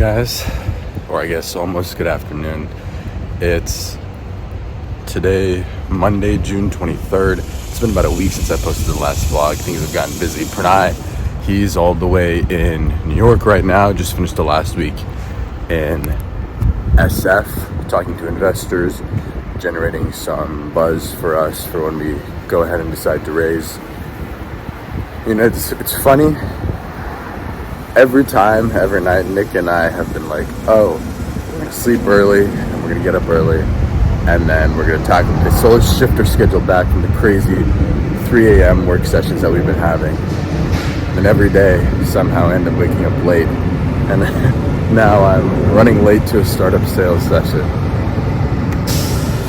guys, or I guess almost good afternoon. It's today, Monday, June 23rd. It's been about a week since I posted the last vlog. Things have gotten busy. Pranay, he's all the way in New York right now. Just finished the last week in SF, talking to investors, generating some buzz for us for when we go ahead and decide to raise. You know, it's funny. Every night, Nick and I have been like, oh, we're going to sleep early and we're going to get up early and then we're going to tackle this. So let's shift our schedule back from the crazy 3 a.m. work sessions that we've been having. And every day, somehow end up waking up late. And now I'm running late to a startup sales session.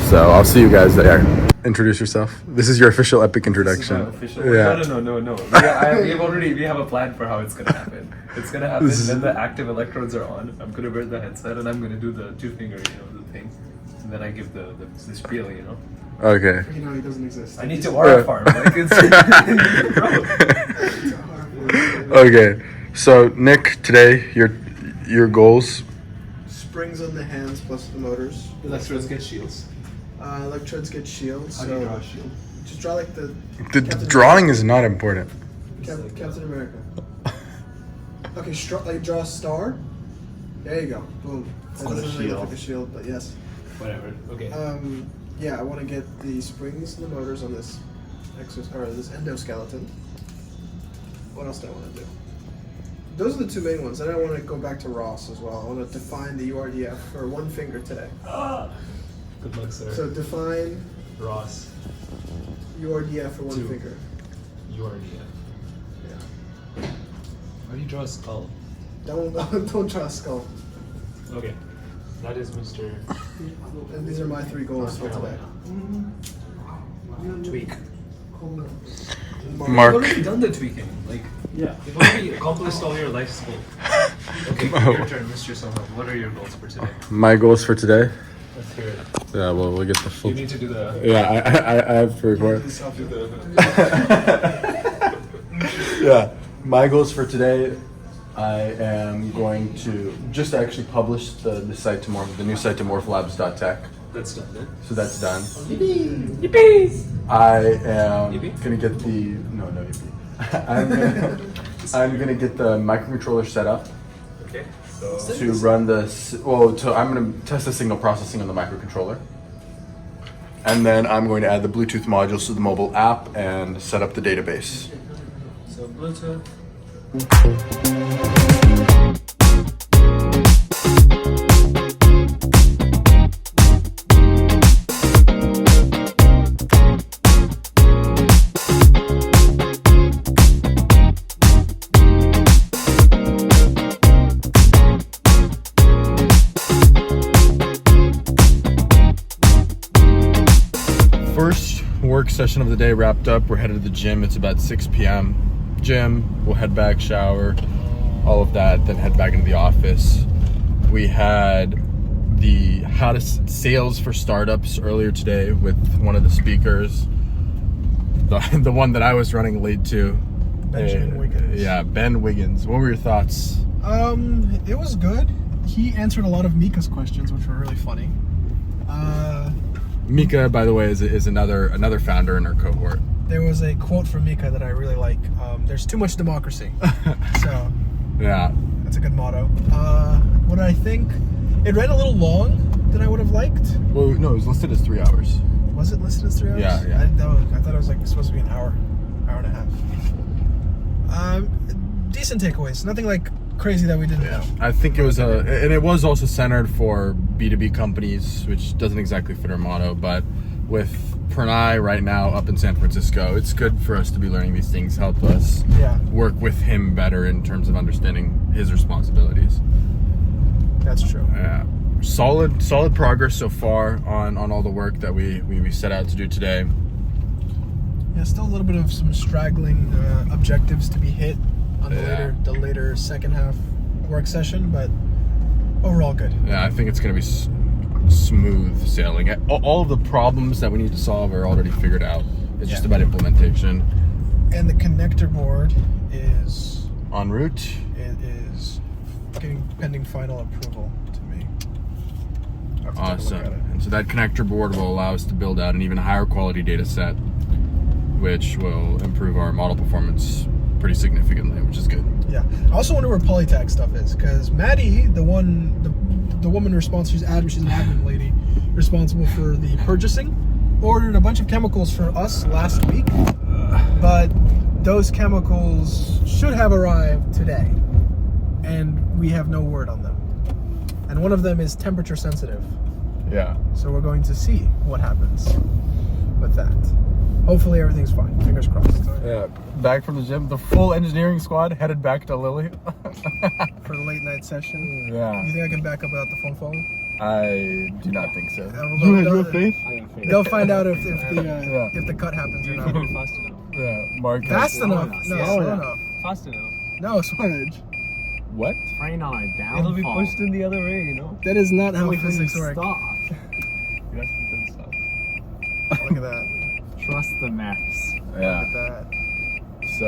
So I'll see you guys there. Introduce yourself. This is your official epic introduction. This is my official. Yeah. No. We have a plan for how it's gonna happen. It's gonna happen when the active electrodes are on. I'm gonna wear the headset and I'm gonna do the 2-finger, the thing, and then I give the spiel, Okay. He doesn't exist. I need to aura farm. Like it's Okay. So Nick, today your goals. Springs on the hands plus the motors. Electrodes get shields. Electrodes get shields. How do you draw a shield? Just draw like the The drawing is not important. Captain America. Okay, draw a star. There you go. Boom. That called a doesn't really look shield. like a shield, but yes. Whatever. Okay. Yeah, I want to get the springs and the motors on this this endoskeleton. What else do I want to do? Those are the two main ones. Then I want to go back to Ross as well. I want to define the URDF for one finger today. Good luck, sir. So define Ross, URDF for one 2. finger. URDF. Yeah. How do you draw a skull? Don't draw a skull. Okay. That is Mr. And these are my 3 goals for today. Tweak. Mark. You've already done the tweaking. Yeah. You've already accomplished all your life's goals. Okay, your turn, Mr. Soham. What are your goals for today? My goals for today. Let's hear it. Yeah, well, we'll get the full. You need to do the. Yeah, I have to record. Do the. Yeah, my goals for today. I am going to just actually publish the site to the new site to morphlabs.tech. That's done then. So that's done. Yippee! I am Yippee? gonna get the I'm gonna get the microcontroller set up Okay. So. to run I'm gonna test the signal processing on the microcontroller, and then I'm going to add the Bluetooth modules to the mobile app and set up the database. So Bluetooth. First work session of the day wrapped up. We're headed to the gym. It's about 6 p.m. Gym, we'll head back, shower, all of that, then head back into the office. We had the hottest sales for startups earlier today with one of the speakers, the one that I was running late to. Ben Wiggins. Yeah, Ben Wiggins. What were your thoughts? It was good. He answered a lot of Mika's questions, which were really funny. Mika, by the way, is another founder in our cohort. There was a quote from Mika that I really like. There's too much democracy. So Yeah. that's a good motto. What did I think? It ran a little long than I would have liked. Well, no, it was listed as 3 hours. Was it listed as 3 hours? Yeah. I thought it was supposed to be an hour and a half. Decent takeaways. Nothing like crazy that we didn't know. I think it was and it was also centered for B2B companies, which doesn't exactly fit our motto, but with Pranay right now up in San Francisco, it's good for us to be learning these things, help us work with him better in terms of understanding his responsibilities. That's true. Yeah. Solid progress so far on all the work that we set out to do today. Yeah, still a little bit of some straggling objectives to be hit on the later second half work session, but overall good. Yeah, I think it's going to be smooth sailing. All of the problems that we need to solve are already figured out. It's just about implementation. And the connector board is En route. it is getting pending final approval to me. I have to take a Awesome. look at it. And so that connector board will allow us to build out an even higher quality data set, which will improve our model performance pretty significantly, which is good. Yeah. I also wonder where Polytag stuff is, because Maddie, the woman responsible, she's an admin lady, responsible for the purchasing, ordered a bunch of chemicals for us last week, but those chemicals should have arrived today, and we have no word on them. And one of them is temperature sensitive, Yeah. so we're going to see what happens with that. Hopefully everything's fine. Fingers crossed. Yeah. Back from the gym, the full engineering squad headed back to Lily. For the late night session. Yeah. You think I can back up without the phone falling? I do not think so. You have faith? I am fair. They'll find out if the cut happens or not. Fast enough. Yeah. Mark. Fast enough? enough. No, Yeah. slow enough. Fast enough. No, Swanage. What? Praying on a downfall. It'll be pushed in the other way, you know. That is not how Wait till you physics work. stop. You guys can stop. Look at that. Trust the maps. Yeah. Look at that. So,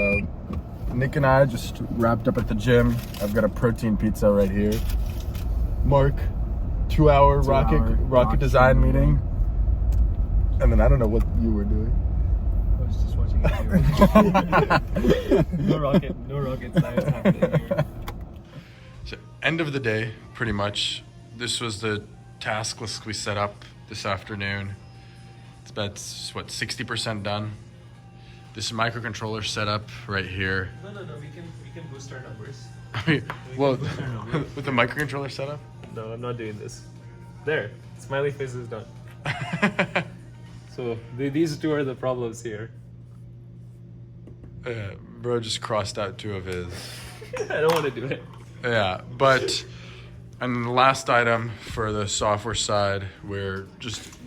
Nick and I just wrapped up at the gym. I've got a protein pizza right here. Mark, 2-hour rocket rocket design meeting. meeting. And then I don't know what you were doing. I was just watching it. No rocket science happening here. So, end of the day, pretty much. This was the task list we set up this afternoon. It's about, 60% done. This microcontroller setup right here. No, we can boost our numbers. Well, with the microcontroller setup? No, I'm not doing this. There, smiley face is done. So these two are the problems here. Bro just crossed out 2 of his. I don't want to do it. Yeah, but and the last item for the software side, we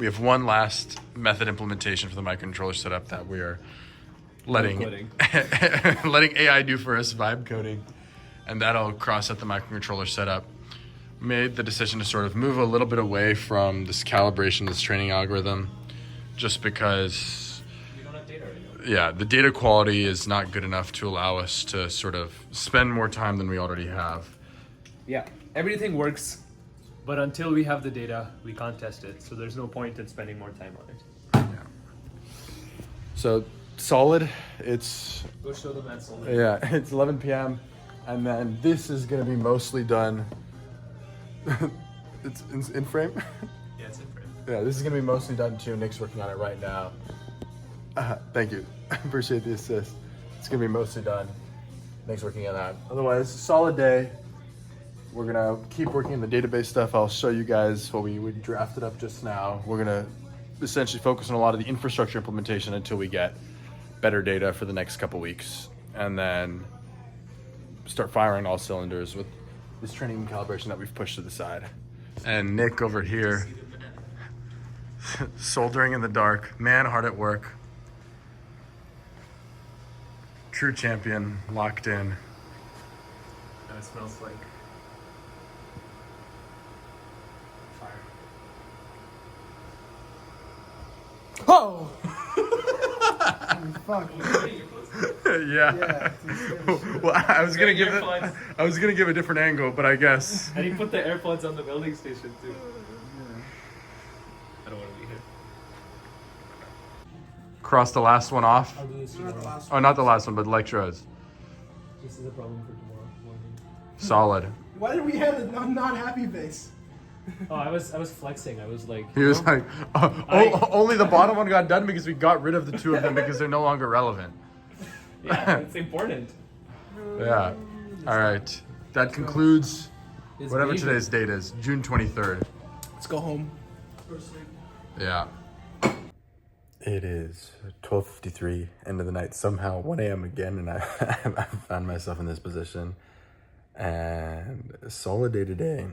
have one last method implementation for the microcontroller setup that we are letting letting AI do for us, vibe coding, and that'll cross out the microcontroller setup. Made the decision to sort of move a little bit away from this calibration, this training algorithm, just because We don't have data right now. yeah, the data quality is not good enough to allow us to sort of spend more time than we already have. Yeah, everything works, but until we have the data, we can't test it. So there's no point in spending more time on it. So solid, it's Go show them that solar. yeah, it's 11 p.m. and then this is gonna be mostly done. It's in frame. Yeah, it's in frame. Yeah, this is gonna be mostly done too. Nick's working on it right now. Thank you, appreciate the assist. It's gonna be mostly done. Nick's working on that. Otherwise, solid day. We're gonna keep working on the database stuff. I'll show you guys what we drafted up just now. We're gonna essentially focus on a lot of the infrastructure implementation until we get better data for the next couple weeks, and then start firing all cylinders with this training and calibration that we've pushed to the side. And Nick over here, soldering in the dark, man hard at work. True champion, locked in. And it smells like fire. Oh! Fuck. Yeah. Well, I was gonna give a different angle, but I guess. And he put the AirPods on the welding station too. I don't want to be here. Cross the last one off. I'll do this tomorrow. Oh, not the last one, but electrodes. This is a problem for tomorrow morning. Solid. Why did we have a not happy face? Oh, I was flexing. I was like, He was no. like, I- only the bottom one got done because we got rid of the 2 of them because they're no longer relevant. Yeah, it's important. Yeah. All right. That concludes It's whatever baby. today's date is, June 23rd. Let's go home. Yeah. It is 12:53, end of the night. Somehow 1 a.m. again, and I found myself in this position. And a solid day today.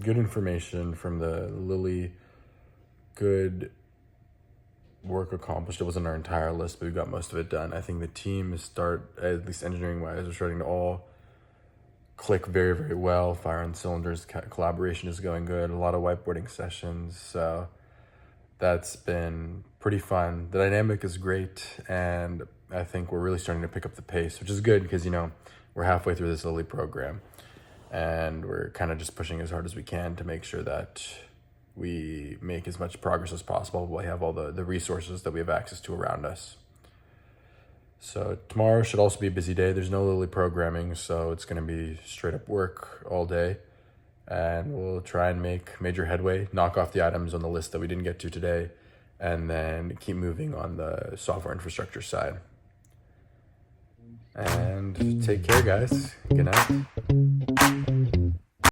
Good information from the Lily. Good work accomplished. It wasn't our entire list, but we got most of it done. I think the team is at least engineering-wise, we're starting to all click very, very well. Fire on cylinders. Collaboration is going good. A lot of whiteboarding sessions. So that's been pretty fun. The dynamic is great, and I think we're really starting to pick up the pace, which is good because, we're halfway through this Lily program. and we're kind of just pushing as hard as we can to make sure that we make as much progress as possible. We have all the resources that we have access to around us. So tomorrow should also be a busy day. There's no Lily programming, so it's going to be straight up work all day. And we'll try and make major headway, knock off the items on the list that we didn't get to today, and then keep moving on the software infrastructure side. And take care, guys. Good night.